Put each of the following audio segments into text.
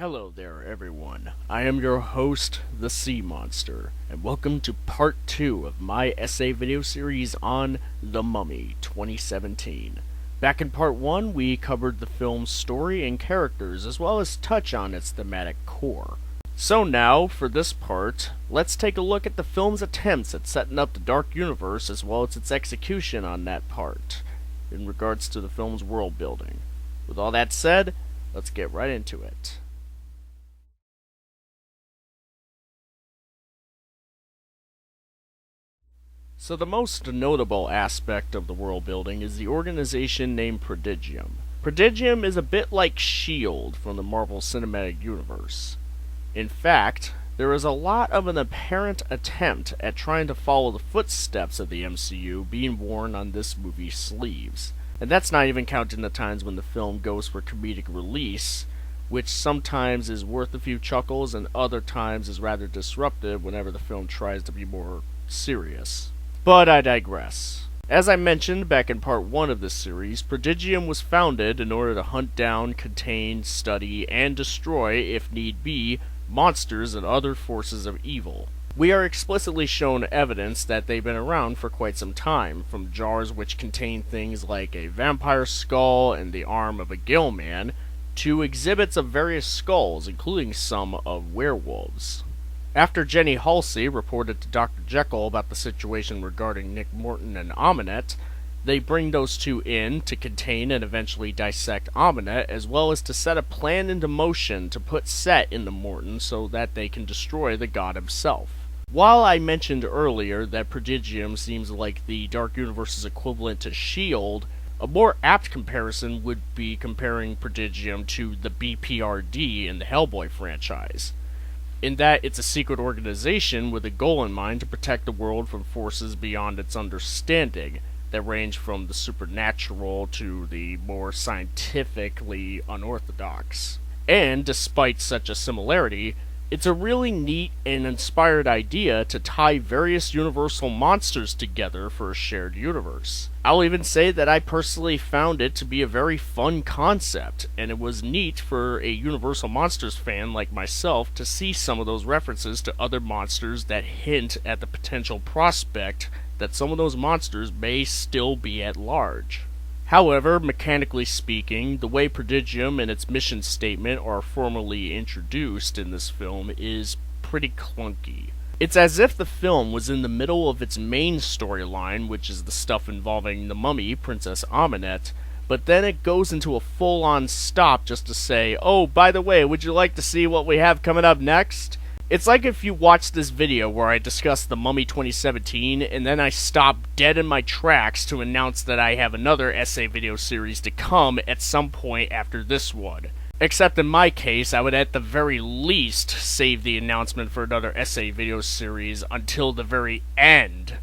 Hello there, everyone. I am your host, the Sea Monster, and welcome to part 2 of my essay video series on The Mummy 2017. Back in part 1, we covered the film's story and characters, as well as touch on its thematic core. So now, for this part, let's take a look at the film's attempts at setting up the Dark Universe, as well as its execution on that part, in regards to the film's world building. With all that said, let's get right into it. So the most notable aspect of the world building is the organization named Prodigium. Prodigium is a bit like S.H.I.E.L.D. from the Marvel Cinematic Universe. In fact, there is a lot of an apparent attempt at trying to follow the footsteps of the MCU being worn on this movie's sleeves. And that's not even counting the times when the film goes for comedic release, which sometimes is worth a few chuckles and other times is rather disruptive whenever the film tries to be more serious. But I digress. As I mentioned back in part 1 of this series, Prodigium was founded in order to hunt down, contain, study, and destroy, if need be, monsters and other forces of evil. We are explicitly shown evidence that they've been around for quite some time, from jars which contain things like a vampire skull and the arm of a gill man, to exhibits of various skulls, including some of werewolves. After Jenny Halsey reported to Dr. Jekyll about the situation regarding Nick Morton and Aminet, they bring those two in to contain and eventually dissect Aminet, as well as to set a plan into motion to put Set into Morton so that they can destroy the god himself. While I mentioned earlier that Prodigium seems like the Dark Universe's equivalent to S.H.I.E.L.D., a more apt comparison would be comparing Prodigium to the BPRD in the Hellboy franchise, in that it's a secret organization with a goal in mind to protect the world from forces beyond its understanding, that range from the supernatural to the more scientifically unorthodox. And despite such a similarity, it's a really neat and inspired idea to tie various universal monsters together for a shared universe. I'll even say that I personally found it to be a very fun concept, and it was neat for a Universal Monsters fan like myself to see some of those references to other monsters that hint at the potential prospect that some of those monsters may still be at large. However, mechanically speaking, the way Prodigium and its mission statement are formally introduced in this film is pretty clunky. It's as if the film was in the middle of its main storyline, which is the stuff involving the mummy, Princess Aminet, but then it goes into a full-on stop just to say, oh, by the way, would you like to see what we have coming up next? It's like if you watched this video where I discussed The Mummy 2017, and then I stopped dead in my tracks to announce that I have another essay video series to come at some point after this one. Except in my case, I would at the very least save the announcement for another essay video series until the very end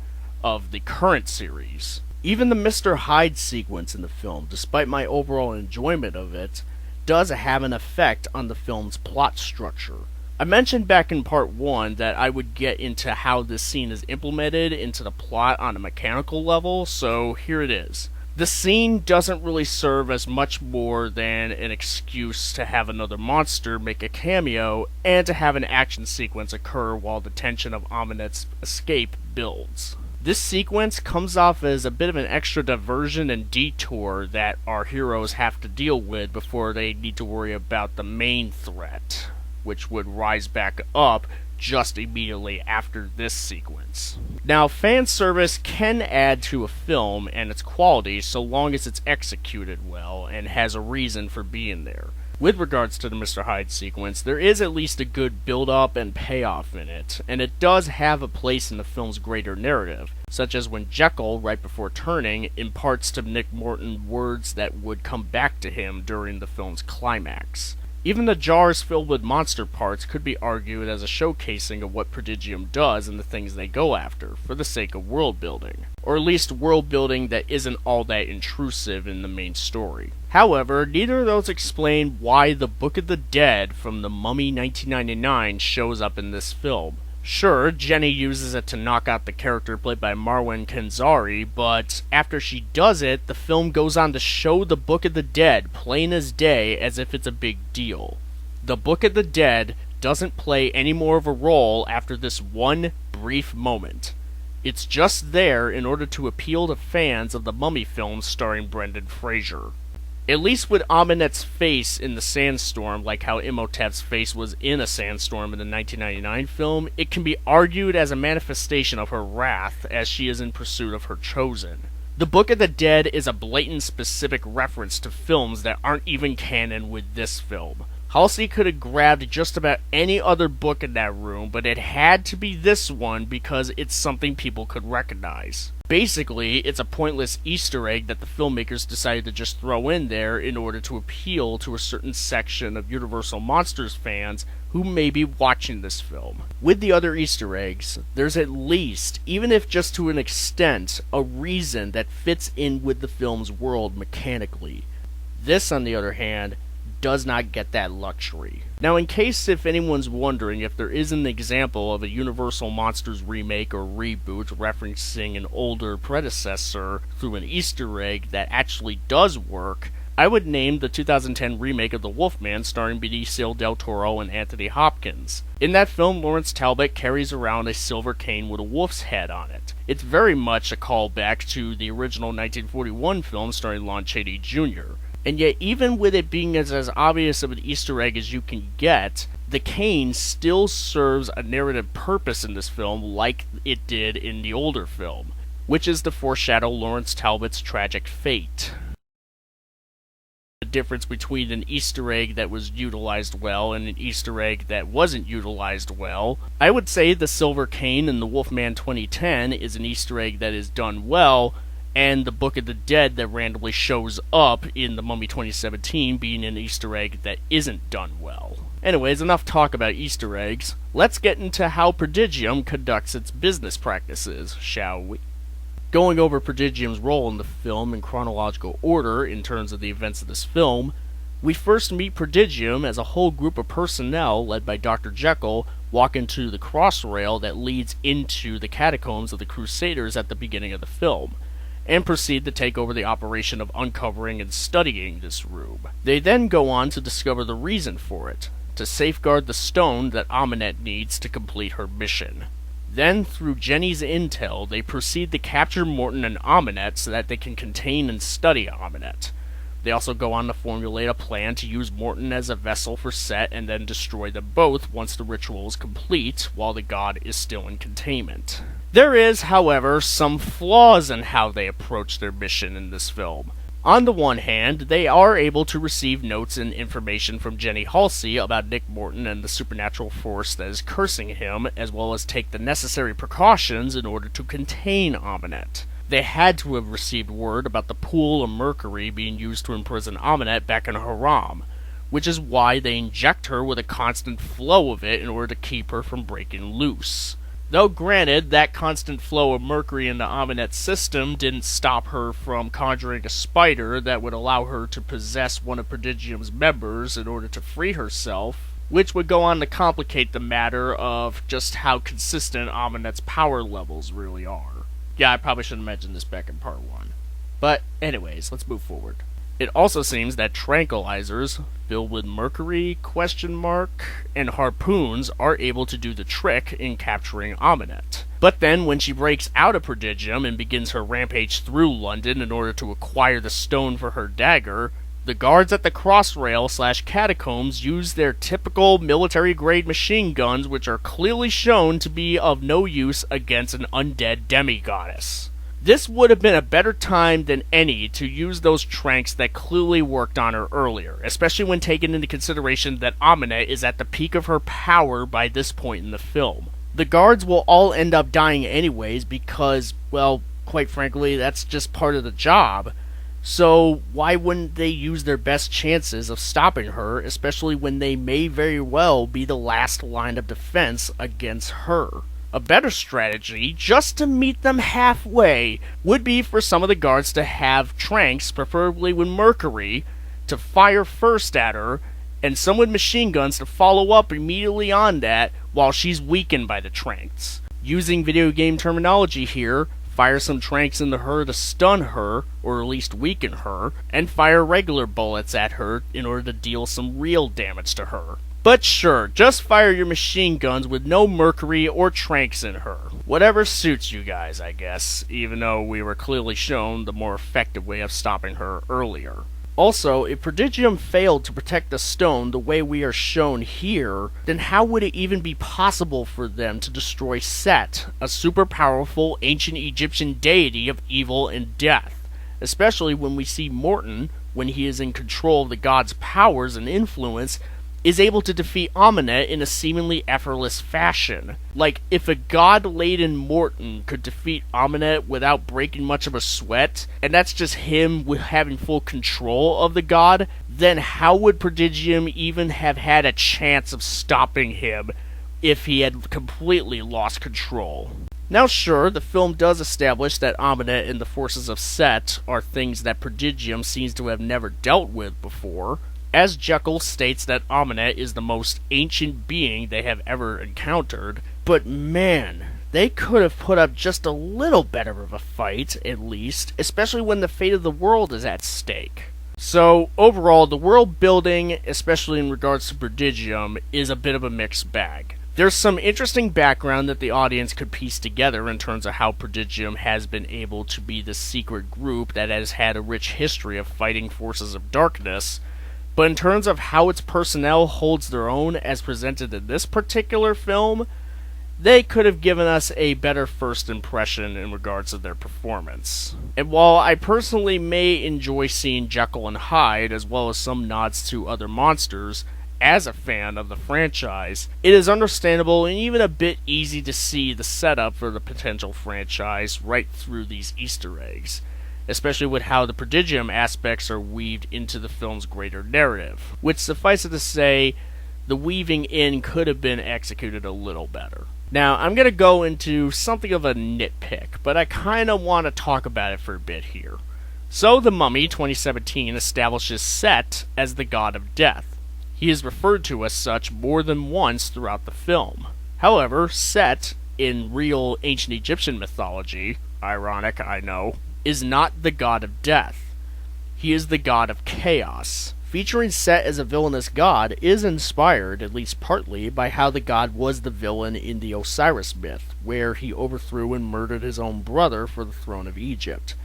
of the current series. Even the Mr. Hyde sequence in the film, despite my overall enjoyment of it, does have an effect on the film's plot structure. I mentioned back in part 1 that I would get into how this scene is implemented into the plot on a mechanical level, so here it is. The scene doesn't really serve as much more than an excuse to have another monster make a cameo and to have an action sequence occur while the tension of Aminet's escape builds. This sequence comes off as a bit of an extra diversion and detour that our heroes have to deal with before they need to worry about the main threat, which would rise back up just immediately after this sequence. Now, fan service can add to a film and its quality so long as it's executed well and has a reason for being there. With regards to the Mr. Hyde sequence, there is at least a good build-up and payoff in it, and it does have a place in the film's greater narrative, such as when Jekyll, right before turning, imparts to Nick Morton words that would come back to him during the film's climax. Even the jars filled with monster parts could be argued as a showcasing of what Prodigium does and the things they go after, for the sake of world building. Or at least world building that isn't all that intrusive in the main story. However, neither of those explain why the Book of the Dead from The Mummy 1999 shows up in this film. Sure, Jenny uses it to knock out the character played by Marwan Kenzari, but after she does it, the film goes on to show the Book of the Dead plain as day as if it's a big deal. The Book of the Dead doesn't play any more of a role after this one brief moment. It's just there in order to appeal to fans of the Mummy films starring Brendan Fraser. At least with Amenette's face in the sandstorm, like how Imhotep's face was in a sandstorm in the 1999 film, it can be argued as a manifestation of her wrath as she is in pursuit of her chosen. The Book of the Dead is a blatant specific reference to films that aren't even canon with this film. Halsey could have grabbed just about any other book in that room, but it had to be this one because it's something people could recognize. Basically, it's a pointless Easter egg that the filmmakers decided to just throw in there in order to appeal to a certain section of Universal Monsters fans who may be watching this film. With the other Easter eggs, there's at least, even if just to an extent, a reason that fits in with the film's world mechanically. This, on the other hand, does not get that luxury. Now, in case if anyone's wondering if there is an example of a Universal Monsters remake or reboot referencing an older predecessor through an Easter egg that actually does work, I would name the 2010 remake of The Wolfman starring Benicio del Toro and Anthony Hopkins. In that film, Lawrence Talbot carries around a silver cane with a wolf's head on it. It's very much a callback to the original 1941 film starring Lon Chaney Jr., and yet, even with it being as obvious of an Easter egg as you can get, the cane still serves a narrative purpose in this film like it did in the older film, which is to foreshadow Lawrence Talbot's tragic fate. The difference between an Easter egg that was utilized well and an Easter egg that wasn't utilized well, I would say the silver cane in the Wolfman 2010 is an Easter egg that is done well, and the Book of the Dead that randomly shows up in the Mummy 2017 being an Easter egg that isn't done well. Anyways, enough talk about Easter eggs. Let's get into how Prodigium conducts its business practices, shall we? Going over Prodigium's role in the film in chronological order in terms of the events of this film, we first meet Prodigium as a whole group of personnel led by Dr. Jekyll walk into the crossrail that leads into the catacombs of the Crusaders at the beginning of the film, and proceed to take over the operation of uncovering and studying this room. They then go on to discover the reason for it, to safeguard the stone that Amenette needs to complete her mission. Then, through Jenny's intel, they proceed to capture Morton and Amenette so that they can contain and study Amenette. They also go on to formulate a plan to use Morton as a vessel for Set and then destroy them both once the ritual is complete, while the god is still in containment. There is, however, some flaws in how they approach their mission in this film. On the one hand, they are able to receive notes and information from Jenny Halsey about Nick Morton and the supernatural force that is cursing him, as well as take the necessary precautions in order to contain Amenette. They had to have received word about the pool of mercury being used to imprison Amenette back in Haram, which is why they inject her with a constant flow of it in order to keep her from breaking loose. Though granted, that constant flow of mercury into Amenette's system didn't stop her from conjuring a spider that would allow her to possess one of Prodigium's members in order to free herself, which would go on to complicate the matter of just how consistent Amenette's power levels really are. Yeah, I probably should have mentioned this back in part 1. But anyways, let's move forward. It also seems that tranquilizers, filled with mercury, and harpoons are able to do the trick in capturing Amenette. But then when she breaks out of Prodigium and begins her rampage through London in order to acquire the stone for her dagger, the guards at the crossrail/catacombs use their typical military-grade machine guns, which are clearly shown to be of no use against an undead demigoddess. This would have been a better time than any to use those tranks that clearly worked on her earlier, especially when taking into consideration that Amenette is at the peak of her power by this point in the film. The guards will all end up dying anyways because, well, quite frankly, that's just part of the job. So why wouldn't they use their best chances of stopping her, especially when they may very well be the last line of defense against her? A better strategy, just to meet them halfway, would be for some of the guards to have tranks, preferably with mercury, to fire first at her, and some with machine guns to follow up immediately on that while she's weakened by the tranks. Using video game terminology here, fire some tranks into her to stun her, or at least weaken her, and fire regular bullets at her in order to deal some real damage to her. But sure, just fire your machine guns with no mercury or tranks in her. Whatever suits you guys, I guess, even though we were clearly shown the more effective way of stopping her earlier. Also, if Prodigium failed to protect the stone the way we are shown here, then how would it even be possible for them to destroy Set, a super powerful ancient Egyptian deity of evil and death? Especially when we see Morton, when he is in control of the god's powers and influence, is able to defeat Amenet in a seemingly effortless fashion. Like, if a god-laden Morton could defeat Amenet without breaking much of a sweat, and that's just him having full control of the god, then how would Prodigium even have had a chance of stopping him if he had completely lost control? Now sure, the film does establish that Amenet and the forces of Set are things that Prodigium seems to have never dealt with before, as Jekyll states that Amenet is the most ancient being they have ever encountered, but man, they could have put up just a little better of a fight, at least, especially when the fate of the world is at stake. So, overall, the world building, especially in regards to Prodigium, is a bit of a mixed bag. There's some interesting background that the audience could piece together in terms of how Prodigium has been able to be this secret group that has had a rich history of fighting forces of darkness, but in terms of how its personnel holds their own as presented in this particular film, they could have given us a better first impression in regards to their performance. And while I personally may enjoy seeing Jekyll and Hyde, as well as some nods to other monsters, as a fan of the franchise, it is understandable and even a bit easy to see the setup for the potential franchise right through these Easter eggs, especially with how the Prodigium aspects are weaved into the film's greater narrative, which, suffice it to say, the weaving in could have been executed a little better. Now, I'm going to go into something of a nitpick, but I kind of want to talk about it for a bit here. So, The Mummy 2017 establishes Set as the god of death. He is referred to as such more than once throughout the film. However, Set, in real ancient Egyptian mythology, ironic, I know, is not the god of death. He is the god of chaos. Featuring Set as a villainous god is inspired, at least partly, by how the god was the villain in the Osiris myth, where he overthrew and murdered his own brother for the throne of Egypt.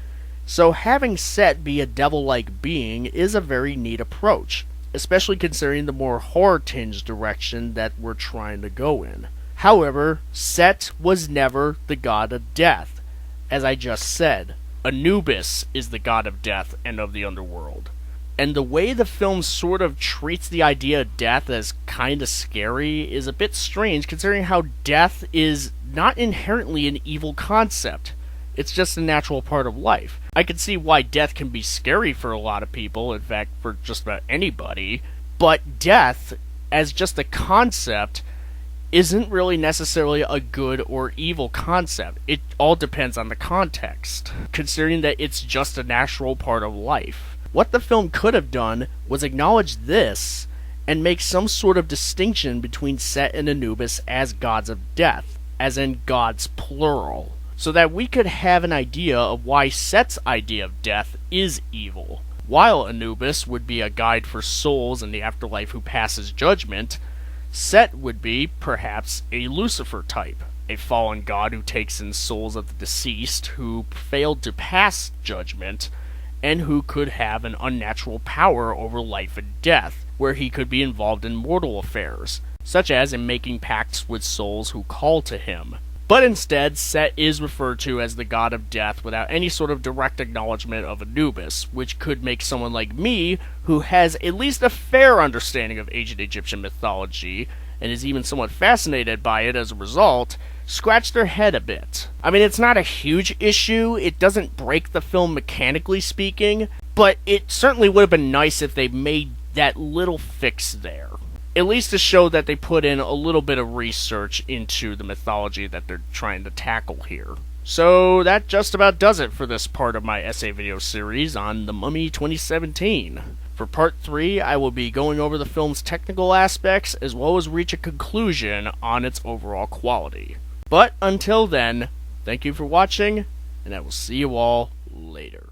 So having Set be a devil-like being is a very neat approach, especially considering the more horror-tinged direction that we're trying to go in. However, Set was never the god of death. As I just said, Anubis is the god of death and of the underworld. And the way the film sort of treats the idea of death as kinda scary is a bit strange, considering how death is not inherently an evil concept. It's just a natural part of life. I can see why death can be scary for a lot of people, in fact, for just about anybody, but death, as just a concept, isn't really necessarily a good or evil concept. It all depends on the context, considering that it's just a natural part of life. What the film could have done was acknowledge this and make some sort of distinction between Set and Anubis as gods of death, as in gods plural, so that we could have an idea of why Set's idea of death is evil, while Anubis would be a guide for souls in the afterlife who passes judgment. Set would be, perhaps, a Lucifer type, a fallen god who takes in souls of the deceased who failed to pass judgment, and who could have an unnatural power over life and death, where he could be involved in mortal affairs, such as in making pacts with souls who call to him. But instead, Set is referred to as the god of death without any sort of direct acknowledgement of Anubis, which could make someone like me, who has at least a fair understanding of ancient Egyptian mythology, and is even somewhat fascinated by it as a result, scratch their head a bit. I mean, it's not a huge issue, it doesn't break the film mechanically speaking, but it certainly would have been nice if they made that little fix there. At least to show that they put in a little bit of research into the mythology that they're trying to tackle here. So that just about does it for this part of my essay video series on The Mummy 2017. For part 3, I will be going over the film's technical aspects as well as reach a conclusion on its overall quality. But until then, thank you for watching, and I will see you all later.